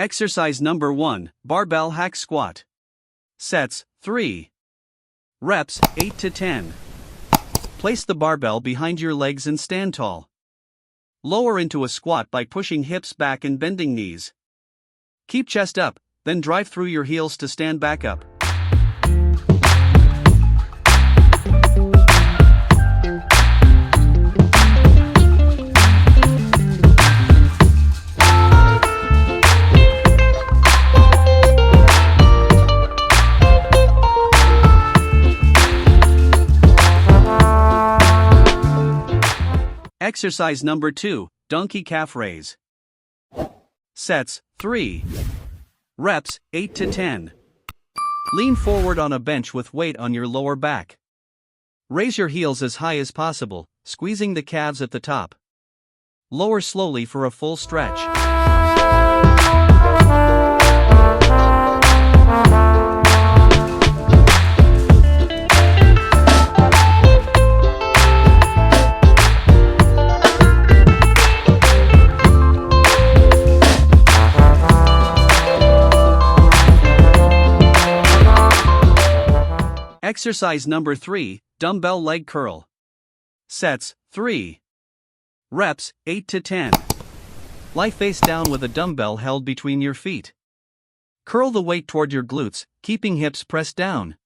Exercise number 1, Barbell Hack Squat. Sets, 3. Reps, 8 to 10. Place the barbell behind your legs and stand tall. Lower into a squat by pushing hips back and bending knees. Keep chest up, then drive through your heels to stand back up. Exercise number 2, Donkey Calf Raise. Sets, 3. Reps, 8 to 10. Lean forward on a bench with weight on your lower back. Raise your heels as high as possible, squeezing the calves at the top. Lower slowly for a full stretch. Exercise number 3, Dumbbell Leg Curl. Sets, 3. Reps, 8 to 10. Lie face down with a dumbbell held between your feet. Curl the weight toward your glutes, keeping hips pressed down.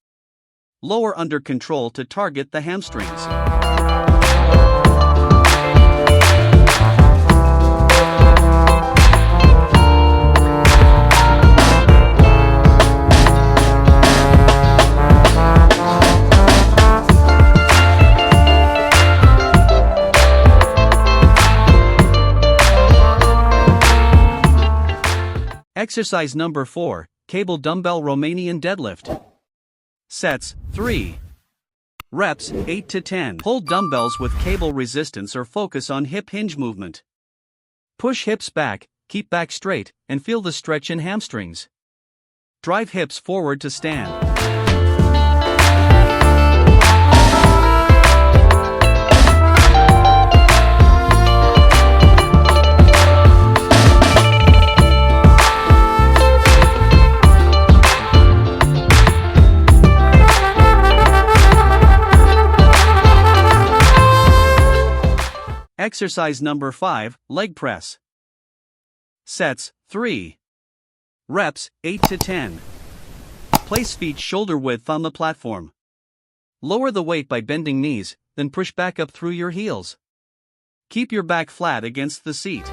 Lower under control to target the hamstrings. Exercise number 4, Cable Dumbbell Romanian Deadlift. Sets, 3. Reps, 8 to 10. Hold dumbbells with cable resistance or focus on hip hinge movement. Push hips back, keep back straight, and feel the stretch in hamstrings. Drive hips forward to stand. Exercise number 5, Leg Press. Sets, 3. Reps, 8 to 10. Place feet shoulder width on the platform. Lower the weight by bending knees, then push back up through your heels. Keep your back flat against the seat.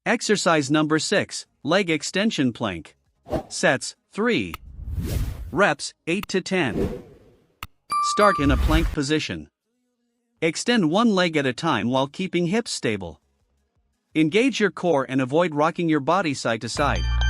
Exercise number 6, Leg Extension Plank. Sets, 3. Reps, 8 to 10. Start in a plank position. Extend one leg at a time while keeping hips stable. Engage your core and avoid rocking your body side to side.